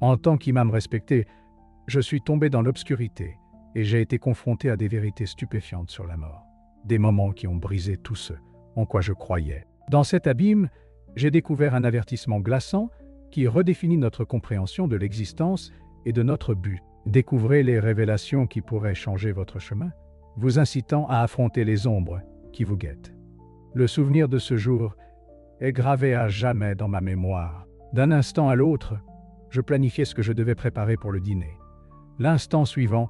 En tant qu'imam respecté, je suis tombé dans l'obscurité et j'ai été confronté à des vérités stupéfiantes sur la mort. Des moments qui ont brisé tout ce en quoi je croyais. Dans cet abîme, j'ai découvert un avertissement glaçant qui redéfinit notre compréhension de l'existence et de notre but. Découvrez les révélations qui pourraient changer votre chemin, vous incitant à affronter les ombres qui vous guettent. Le souvenir de ce jour est gravé à jamais dans ma mémoire. D'un instant à l'autre, je planifiais ce que je devais préparer pour le dîner. L'instant suivant,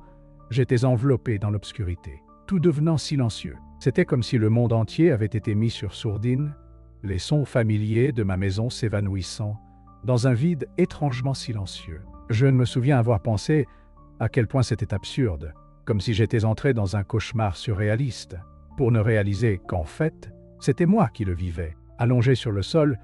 j'étais enveloppé dans l'obscurité, tout devenant silencieux. C'était comme si le monde entier avait été mis sur sourdine, les sons familiers de ma maison s'évanouissant dans un vide étrangement silencieux. Je me souviens avoir pensé à quel point c'était absurde, comme si j'étais entré dans un cauchemar surréaliste, pour ne réaliser qu'en fait, c'était moi qui le vivais. Allongé sur le sol,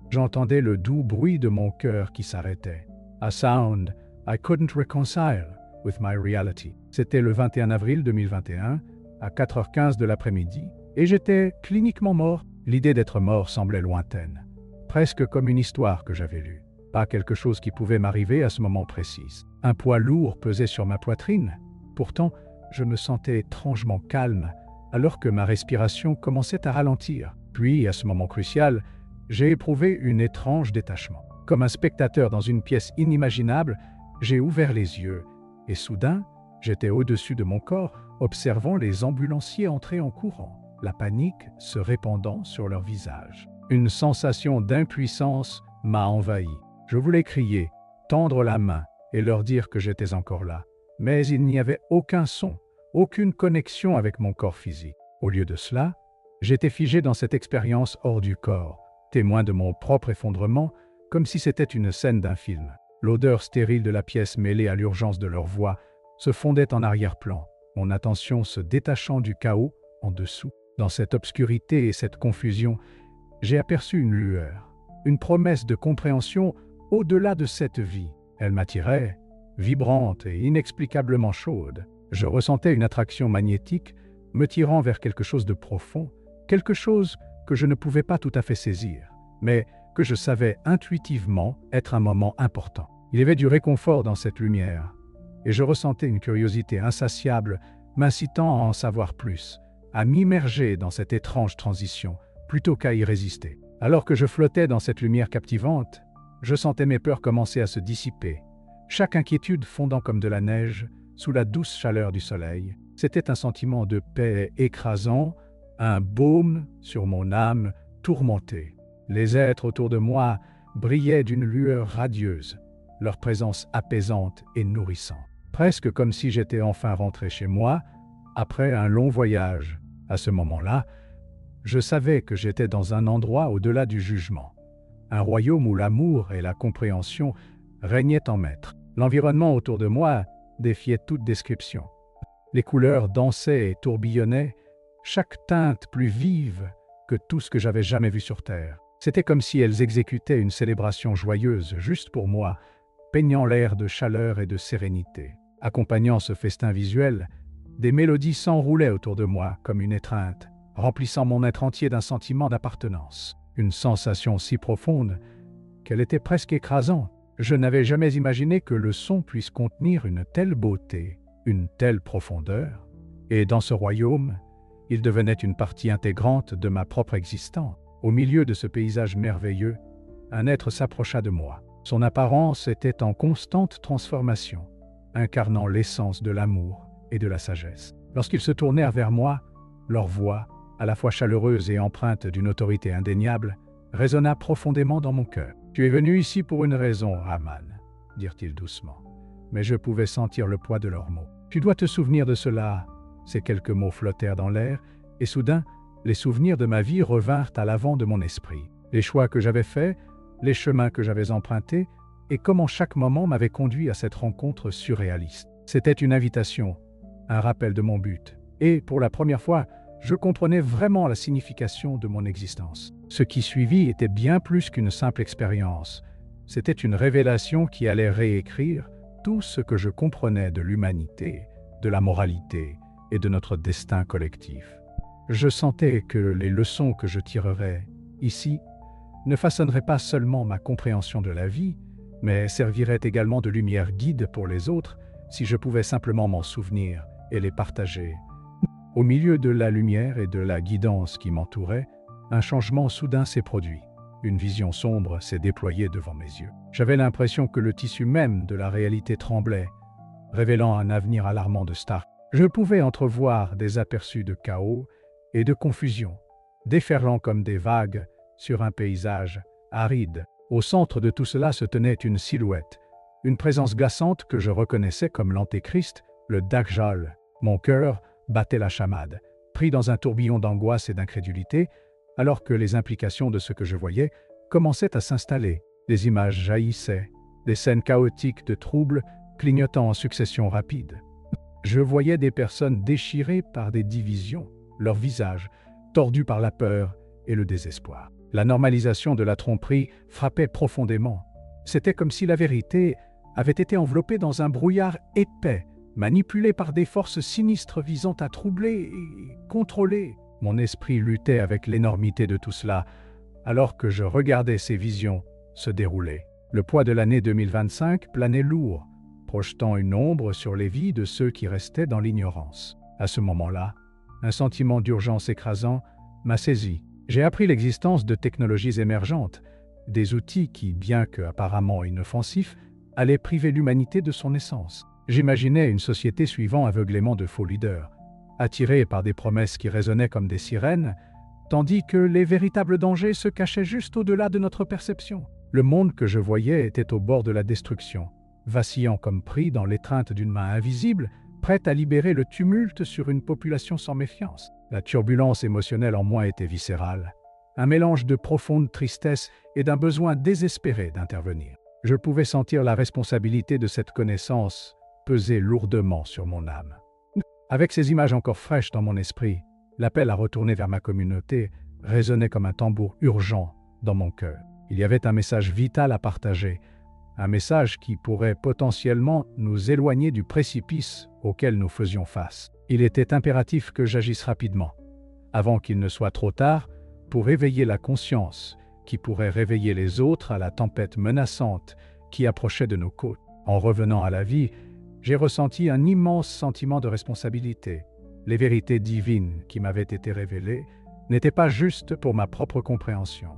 j'entendais le doux bruit de mon cœur qui s'arrêtait. A sound I couldn't reconcile with my reality. C'était le 21 avril 2021, à 4h15 de l'après-midi, et j'étais cliniquement mort. L'idée d'être mort semblait lointaine, presque comme une histoire que j'avais lue, pas quelque chose qui pouvait m'arriver à ce moment précis. Un poids lourd pesait sur ma poitrine. Pourtant, je me sentais étrangement calme, alors que ma respiration commençait à ralentir. Puis, à ce moment crucial, j'ai éprouvé une étrange détachement. Comme un spectateur dans une pièce inimaginable, j'ai ouvert les yeux, et soudain, j'étais au-dessus de mon corps, observant les ambulanciers entrer en courant, la panique se répandant sur leur visage. Une sensation d'impuissance m'a envahi. Je voulais crier, tendre la main et leur dire que j'étais encore là. Mais il n'y avait aucun son, aucune connexion avec mon corps physique. Au lieu de cela, j'étais figé dans cette expérience hors du corps, témoin de mon propre effondrement, comme si c'était une scène d'un film. L'odeur stérile de la pièce mêlée à l'urgence de leur voix se fondait en arrière-plan, mon attention se détachant du chaos en dessous. Dans cette obscurité et cette confusion, j'ai aperçu une lueur, une promesse de compréhension au-delà de cette vie. Elle m'attirait, vibrante et inexplicablement chaude. Je ressentais une attraction magnétique me tirant vers quelque chose de profond, quelque chose que je ne pouvais pas tout à fait saisir, mais que je savais intuitivement être un moment important. Il y avait du réconfort dans cette lumière, et je ressentais une curiosité insatiable m'incitant à en savoir plus, à m'immerger dans cette étrange transition, plutôt qu'à y résister. Alors que je flottais dans cette lumière captivante, je sentais mes peurs commencer à se dissiper, chaque inquiétude fondant comme de la neige sous la douce chaleur du soleil. C'était un sentiment de paix écrasant, un baume sur mon âme tourmentée. Les êtres autour de moi brillaient d'une lueur radieuse, leur présence apaisante et nourrissante. Presque comme si j'étais enfin rentré chez moi, après un long voyage. À ce moment-là, je savais que j'étais dans un endroit au-delà du jugement, un royaume où l'amour et la compréhension régnaient en maître. L'environnement autour de moi défiait toute description. Les couleurs dansaient et tourbillonnaient, chaque teinte plus vive que tout ce que j'avais jamais vu sur Terre. C'était comme si elles exécutaient une célébration joyeuse juste pour moi, peignant l'air de chaleur et de sérénité. Accompagnant ce festin visuel, des mélodies s'enroulaient autour de moi comme une étreinte, remplissant mon être entier d'un sentiment d'appartenance. Une sensation si profonde qu'elle était presque écrasante. Je n'avais jamais imaginé que le son puisse contenir une telle beauté, une telle profondeur. Et dans ce royaume, il devenait une partie intégrante de ma propre existence. Au milieu de ce paysage merveilleux, un être s'approcha de moi. Son apparence était en constante transformation, incarnant l'essence de l'amour et de la sagesse. Lorsqu'ils se tournèrent vers moi, leur voix, à la fois chaleureuse et empreinte d'une autorité indéniable, résonna profondément dans mon cœur. « Tu es venu ici pour une raison, Rahman, » dirent-ils doucement, mais je pouvais sentir le poids de leurs mots. « Tu dois te souvenir de cela. » Ces quelques mots flottèrent dans l'air, et soudain, les souvenirs de ma vie revinrent à l'avant de mon esprit. Les choix que j'avais faits, les chemins que j'avais empruntés, et comment chaque moment m'avait conduit à cette rencontre surréaliste. C'était une invitation, un rappel de mon but. Et, pour la première fois, je comprenais vraiment la signification de mon existence. Ce qui suivit était bien plus qu'une simple expérience. C'était une révélation qui allait réécrire tout ce que je comprenais de l'humanité, de la moralité et de notre destin collectif. Je sentais que les leçons que je tirerais ici ne façonneraient pas seulement ma compréhension de la vie, mais servirait également de lumière guide pour les autres si je pouvais simplement m'en souvenir et les partager. Au milieu de la lumière et de la guidance qui m'entourait, un changement soudain s'est produit. Une vision sombre s'est déployée devant mes yeux. J'avais l'impression que le tissu même de la réalité tremblait, révélant un avenir alarmant de Stark. Je pouvais entrevoir des aperçus de chaos et de confusion, déferlant comme des vagues sur un paysage aride. Au centre de tout cela se tenait une silhouette, une présence glaçante que je reconnaissais comme l'Antéchrist, le Dajjal. Mon cœur battait la chamade, pris dans un tourbillon d'angoisse et d'incrédulité, alors que les implications de ce que je voyais commençaient à s'installer. Des images jaillissaient, des scènes chaotiques de troubles clignotant en succession rapide. Je voyais des personnes déchirées par des divisions, leurs visages tordus par la peur et le désespoir. La normalisation de la tromperie frappait profondément. C'était comme si la vérité avait été enveloppée dans un brouillard épais, manipulée par des forces sinistres visant à troubler et contrôler. Mon esprit luttait avec l'énormité de tout cela, alors que je regardais ces visions se dérouler. Le poids de l'année 2025 planait lourd, projetant une ombre sur les vies de ceux qui restaient dans l'ignorance. À ce moment-là, un sentiment d'urgence écrasant m'a saisi. J'ai appris l'existence de technologies émergentes, des outils qui, bien que apparemment inoffensifs, allaient priver l'humanité de son essence. J'imaginais une société suivant aveuglément de faux leaders, attirée par des promesses qui résonnaient comme des sirènes, tandis que les véritables dangers se cachaient juste au-delà de notre perception. Le monde que je voyais était au bord de la destruction, vacillant comme pris dans l'étreinte d'une main invisible, prête à libérer le tumulte sur une population sans méfiance. La turbulence émotionnelle en moi était viscérale, un mélange de profonde tristesse et d'un besoin désespéré d'intervenir. Je pouvais sentir la responsabilité de cette connaissance peser lourdement sur mon âme. Avec ces images encore fraîches dans mon esprit, l'appel à retourner vers ma communauté résonnait comme un tambour urgent dans mon cœur. Il y avait un message vital à partager, un message qui pourrait potentiellement nous éloigner du précipice auquel nous faisions face. Il était impératif que j'agisse rapidement, avant qu'il ne soit trop tard, pour éveiller la conscience qui pourrait réveiller les autres à la tempête menaçante qui approchait de nos côtes. En revenant à la vie, j'ai ressenti un immense sentiment de responsabilité. Les vérités divines qui m'avaient été révélées n'étaient pas juste pour ma propre compréhension.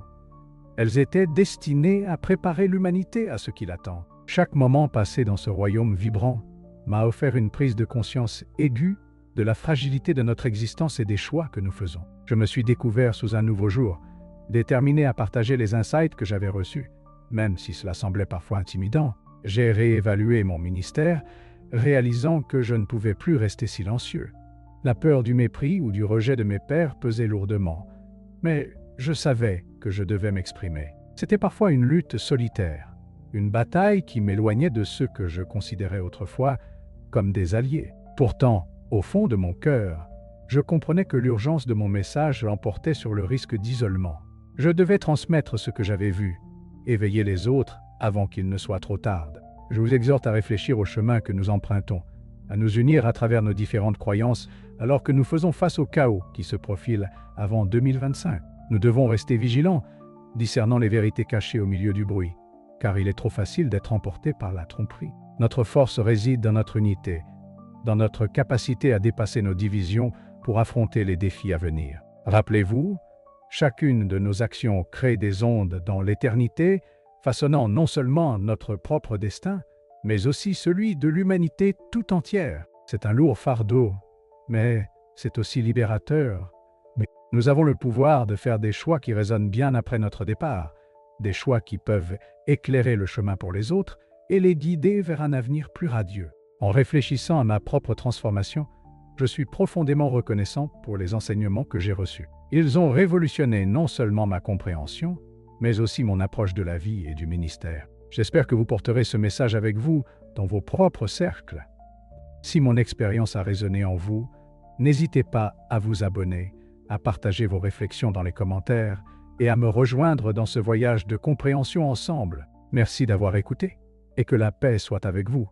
Elles étaient destinées à préparer l'humanité à ce qui l'attend. Chaque moment passé dans ce royaume vibrant m'a offert une prise de conscience aiguë de la fragilité de notre existence et des choix que nous faisons. Je me suis découvert sous un nouveau jour, déterminé à partager les insights que j'avais reçus. Même si cela semblait parfois intimidant, j'ai réévalué mon ministère, réalisant que je ne pouvais plus rester silencieux. La peur du mépris ou du rejet de mes pairs pesait lourdement, mais je savais que je devais m'exprimer. C'était parfois une lutte solitaire, une bataille qui m'éloignait de ceux que je considérais autrefois comme des alliés. Pourtant, au fond de mon cœur, je comprenais que l'urgence de mon message l'emportait sur le risque d'isolement. Je devais transmettre ce que j'avais vu, éveiller les autres avant qu'il ne soit trop tard. Je vous exhorte à réfléchir au chemin que nous empruntons, à nous unir à travers nos différentes croyances alors que nous faisons face au chaos qui se profile avant 2025. Nous devons rester vigilants, discernant les vérités cachées au milieu du bruit, car il est trop facile d'être emporté par la tromperie. Notre force réside dans notre unité, dans notre capacité à dépasser nos divisions pour affronter les défis à venir. Rappelez-vous, chacune de nos actions crée des ondes dans l'éternité, façonnant non seulement notre propre destin, mais aussi celui de l'humanité tout entière. C'est un lourd fardeau, mais c'est aussi libérateur. Nous avons le pouvoir de faire des choix qui résonnent bien après notre départ, des choix qui peuvent éclairer le chemin pour les autres et les guider vers un avenir plus radieux. En réfléchissant à ma propre transformation, je suis profondément reconnaissant pour les enseignements que j'ai reçus. Ils ont révolutionné non seulement ma compréhension, mais aussi mon approche de la vie et du ministère. J'espère que vous porterez ce message avec vous dans vos propres cercles. Si mon expérience a résonné en vous, n'hésitez pas à vous abonner, à partager vos réflexions dans les commentaires et à me rejoindre dans ce voyage de compréhension ensemble. Merci d'avoir écouté et que la paix soit avec vous.